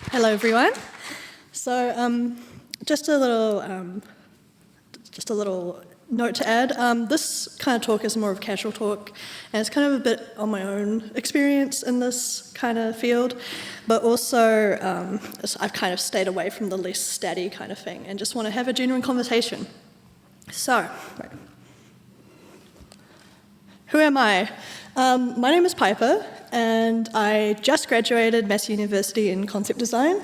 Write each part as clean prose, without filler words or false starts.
Hello, everyone. So, just a little note to add. This kind of talk is more of casual talk, and it's kind of a bit on my own experience in this kind of field, but also I've kind of stayed away from the less statty kind of thing, and just want to have a genuine conversation. So, who am I? My name is Piper, and I just graduated Massey University in concept design,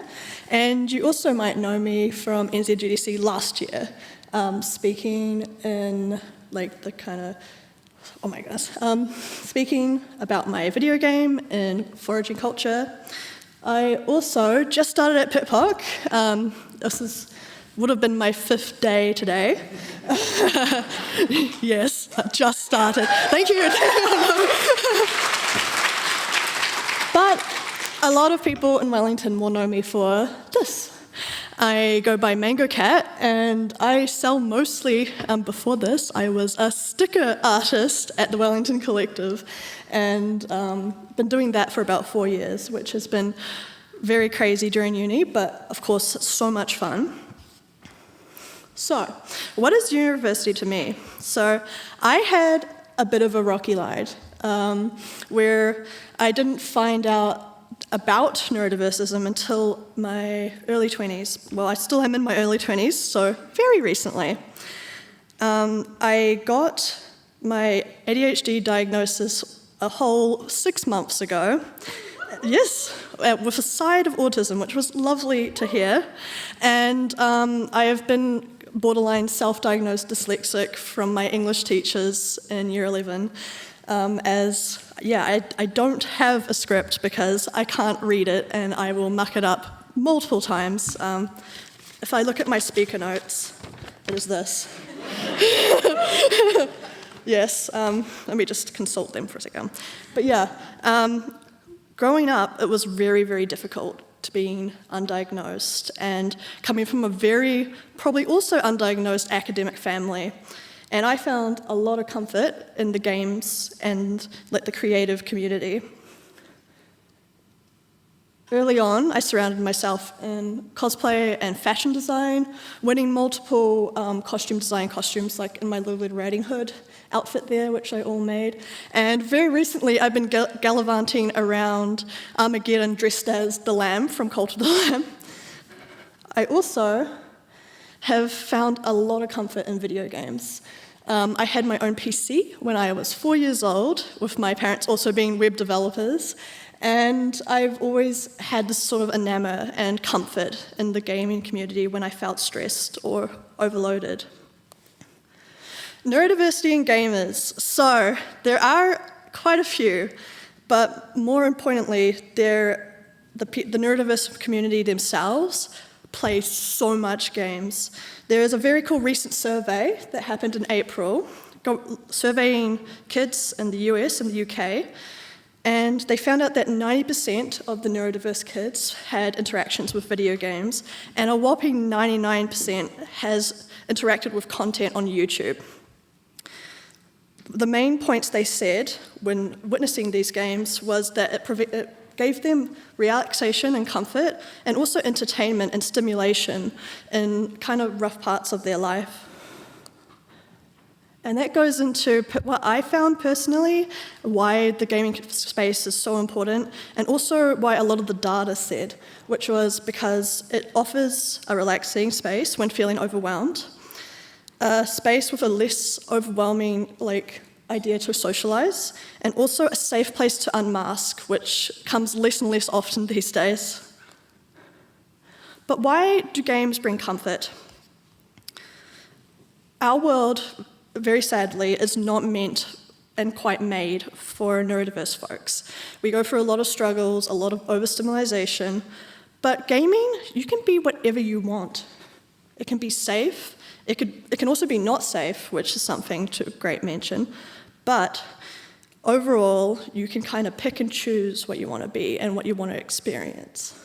and you also might know me from NZGDC last year, speaking in speaking about my video game in foraging culture. I also just started at Pik Pok. Would have been my 5th day today. Yes, I just started. Thank you. But a lot of people in Wellington will know me for this. I go by Mango Cat, and I sell mostly, before this, I was a sticker artist at the Wellington Collective, and been doing that for about 4 years, which has been very crazy during uni, but of course, so much fun. So, what is Neurodiversity to me? So, I had a bit of a rocky ride, where I didn't find out about neurodiversism until my early 20s. Well, I still am in my early 20s, so very recently. I got my ADHD diagnosis a whole 6 months ago. Yes, with a side of autism, which was lovely to hear. And I have been borderline self-diagnosed dyslexic from my English teachers in year 11, I don't have a script because I can't read it and I will muck it up multiple times. If I look at my speaker notes, it is this. Yes, let me just consult them for a second. But yeah, growing up, it was very, very difficult to being undiagnosed and coming from a very, probably also undiagnosed academic family. And I found a lot of comfort in the games and the creative community. Early on, I surrounded myself in cosplay and fashion design, winning multiple costume design costumes, like in my Little Red Riding Hood outfit there, which I all made. And very recently, I've been gallivanting around Armageddon dressed as the Lamb from Cult of the Lamb. I also have found a lot of comfort in video games. I had my own PC when I was 4 years old, with my parents also being web developers, and I've always had this sort of enamor and comfort in the gaming community when I felt stressed or overloaded. Neurodiversity in gamers. So, there are quite a few, but more importantly, the neurodiverse community themselves play so much games. There is a very cool recent survey that happened in April, surveying kids in the US and the UK, and they found out that 90% of the neurodiverse kids had interactions with video games, and a whopping 99% has interacted with content on YouTube. The main points they said when witnessing these games was that it gave them relaxation and comfort, and also entertainment and stimulation in kind of rough parts of their life. And that goes into what I found personally, why the gaming space is so important, and also why a lot of the data said, which was because it offers a relaxing space when feeling overwhelmed, a space with a less overwhelming idea to socialize, and also a safe place to unmask, which comes less and less often these days. But why do games bring comfort? Our world, very sadly, is not meant and quite made for neurodiverse folks. We go through a lot of struggles, a lot of overstimulation, but gaming, you can be whatever you want. It can be safe. It can also be not safe, which is something to great mention, but overall, you can kind of pick and choose what you want to be and what you want to experience.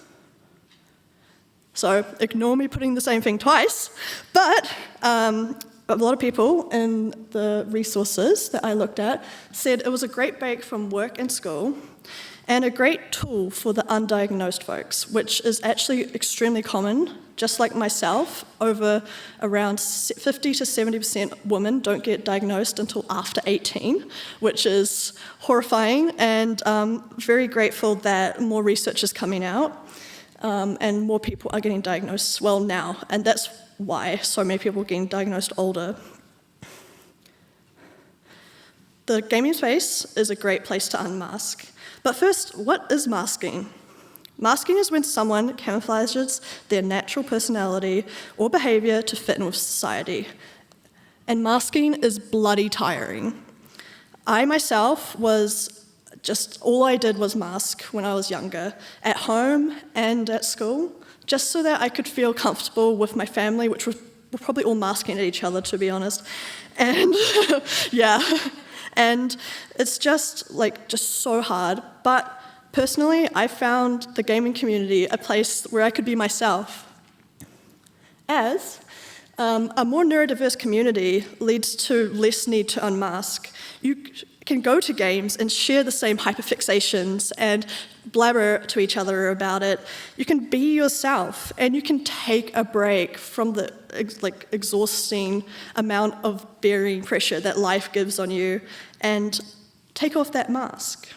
So ignore me putting the same thing twice, but a lot of people in the resources that I looked at said it was a great break from work and school, and a great tool for the undiagnosed folks, which is actually extremely common. Just like myself, over around 50 to 70% women don't get diagnosed until after 18, which is horrifying, and very grateful that more research is coming out and more people are getting diagnosed well now, and that's why so many people are getting diagnosed older. The gaming space is a great place to unmask. But first, what is masking? Masking is when someone camouflages their natural personality or behavior to fit in with society. And masking is bloody tiring. I myself all I did was mask when I was younger, at home and at school, just so that I could feel comfortable with my family, which we're probably all masking at each other, to be honest. And yeah, and it's just so hard. But personally, I found the gaming community a place where I could be myself. As a more neurodiverse community leads to less need to unmask. You can go to games and share the same hyperfixations and blabber to each other about it. You can be yourself, and you can take a break from the exhausting amount of bearing pressure that life gives on you, and take off that mask.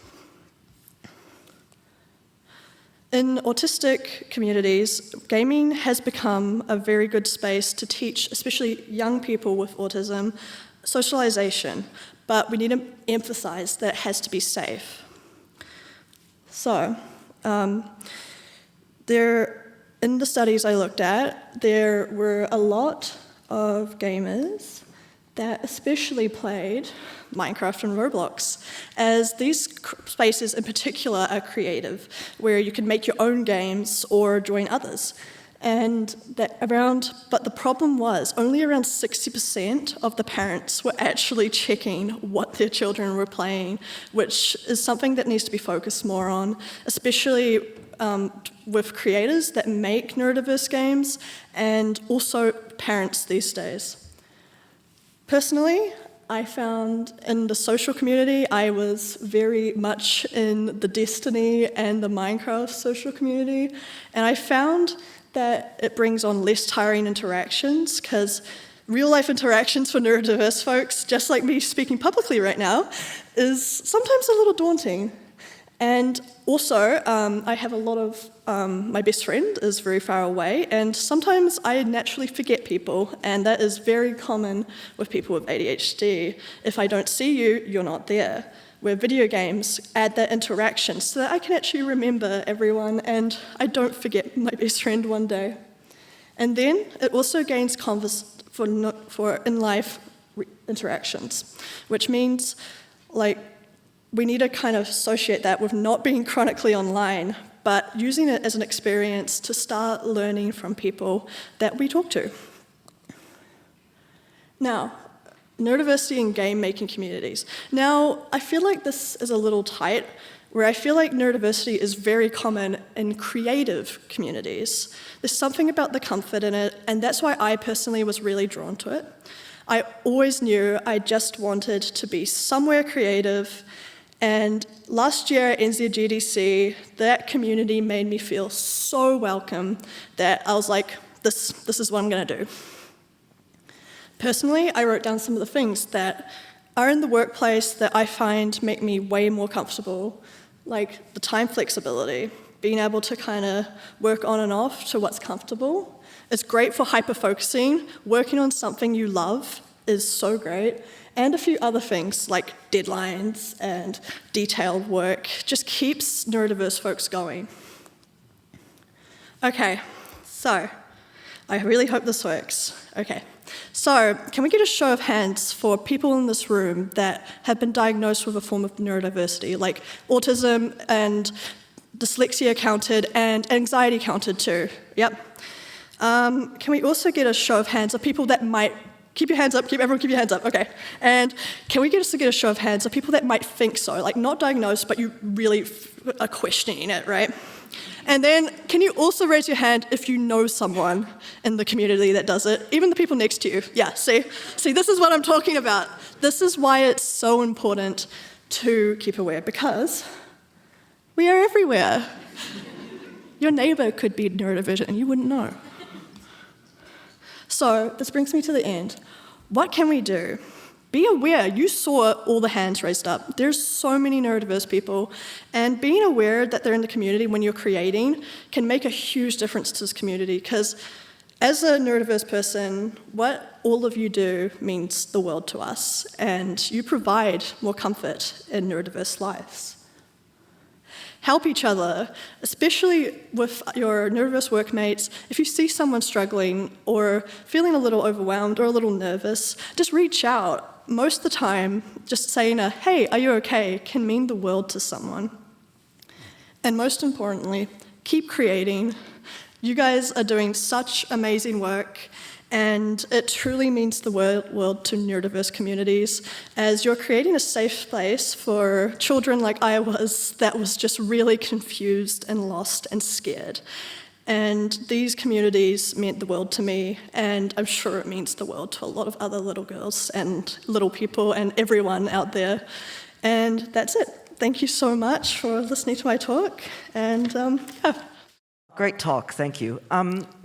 In autistic communities, gaming has become a very good space to teach, especially young people with autism, socialization, but we need to emphasize that it has to be safe. So, in the studies I looked at, there were a lot of gamers that especially played Minecraft and Roblox, as these spaces in particular are creative, where you can make your own games or join others. But the problem was, only around 60% of the parents were actually checking what their children were playing, which is something that needs to be focused more on, especially with creators that make neurodiverse games, and also parents these days. Personally, I found in the social community, I was very much in the Destiny and the Minecraft social community, and I found that it brings on less tiring interactions, because real-life interactions for neurodiverse folks, just like me speaking publicly right now, is sometimes a little daunting. And also, I have a lot of, my best friend is very far away, and sometimes I naturally forget people, and that is very common with people with ADHD. If I don't see you, you're not there. Where video games add that interaction so that I can actually remember everyone and I don't forget my best friend one day. And then it also gains for in-life interactions, which means we need to kind of associate that with not being chronically online, but using it as an experience to start learning from people that we talk to. Now, neurodiversity in game-making communities. Now, I feel like this is a little tight, where I feel like neurodiversity is very common in creative communities. There's something about the comfort in it, and that's why I personally was really drawn to it. I always knew I just wanted to be somewhere creative, and last year at NZGDC, that community made me feel so welcome that I was like, this is what I'm gonna do. Personally, I wrote down some of the things that are in the workplace that I find make me way more comfortable, like the time flexibility, being able to kind of work on and off to what's comfortable. It's great for hyper-focusing. Working on something you love is so great. And a few other things like deadlines and detailed work just keeps neurodiverse folks going. Okay, so I really hope this works. Okay. So, can we get a show of hands for people in this room that have been diagnosed with a form of neurodiversity, like autism and dyslexia counted and anxiety counted too? Yep. Can we also get a show of hands of people that might, keep your hands up, everyone keep your hands up, okay. And can we get a show of hands of people that might think so, like not diagnosed, but you really are questioning it, right? And then, can you also raise your hand if you know someone in the community that does it? Even the people next to you. Yeah, see, this is what I'm talking about. This is why it's so important to keep aware, because We are everywhere. Your neighbor could be neurodivergent and you wouldn't know. So this brings me to the end. What can we do? Be aware. You saw all the hands raised up. There's so many neurodiverse people, and being aware that they're in the community when you're creating can make a huge difference to this community, because as a neurodiverse person, what all of you do means the world to us, and you provide more comfort in neurodiverse lives. Help each other, especially with your neurodiverse workmates. If you see someone struggling or feeling a little overwhelmed or a little nervous, just reach out. Most of the time, just saying hey, are you okay, can mean the world to someone. And most importantly, keep creating. You guys are doing such amazing work, and it truly means the world to neurodiverse communities, as you're creating a safe place for children like I was, that was just really confused and lost and scared. And these communities meant the world to me, and I'm sure it means the world to a lot of other little girls and little people and everyone out there. And that's it. Thank you so much for listening to my talk, and yeah. Great talk, thank you.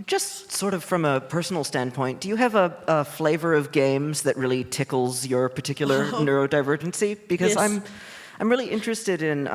Just sort of from a personal standpoint, do you have a flavor of games that really tickles your particular neurodivergency? Because yes. I'm really interested in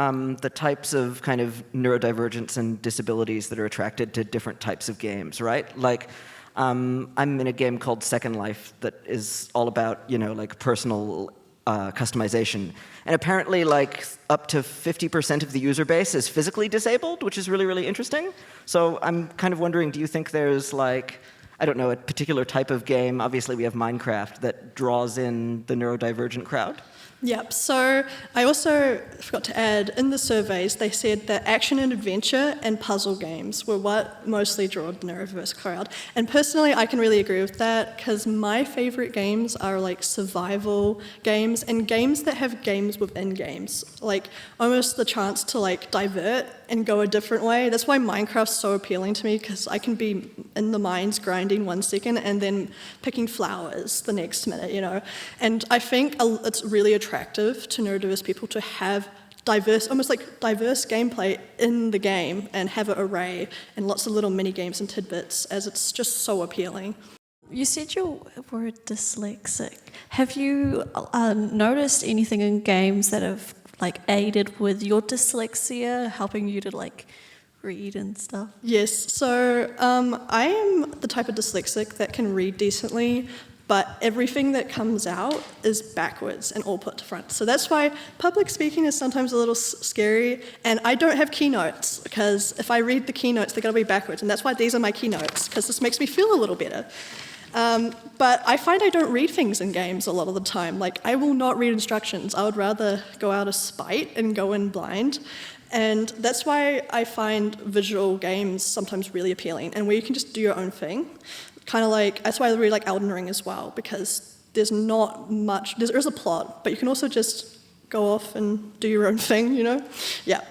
the types of kind of neurodivergence and disabilities that are attracted to different types of games, right? Like, I'm in a game called Second Life that is all about, like personal customization. And apparently, like, up to 50% of the user base is physically disabled, which is really, really interesting. So I'm kind of wondering, do you think there's, like, I don't know, a particular type of game, obviously we have Minecraft, that draws in the neurodivergent crowd? Yep, so I also forgot to add, in the surveys, they said that action and adventure and puzzle games were what mostly drew the neurodiverse crowd. And personally, I can really agree with that, because my favorite games are like survival games and games that have games within games, like almost the chance to like divert and go a different way. That's why Minecraft's so appealing to me, because I can be in the mines grinding 1 second and then picking flowers the next minute, And I think it's really attractive to neurodiverse people to have diverse, almost like diverse gameplay in the game and have an array and lots of little mini games and tidbits, as it's just so appealing. You said you were dyslexic. Have you noticed anything in games that have like aided with your dyslexia, helping you to like read and stuff? Yes, so I am the type of dyslexic that can read decently, but everything that comes out is backwards and all put to front. So that's why public speaking is sometimes a little scary, and I don't have keynotes, because if I read the keynotes, they're gonna be backwards, and that's why these are my keynotes, because this makes me feel a little better. But I find I don't read things in games a lot of the time. Like, I will not read instructions. I would rather go out of spite and go in blind. And that's why I find visual games sometimes really appealing, and where you can just do your own thing. Kind of like, that's why I really like Elden Ring as well, because there's not much, there is a plot, but you can also just go off and do your own thing, Yeah.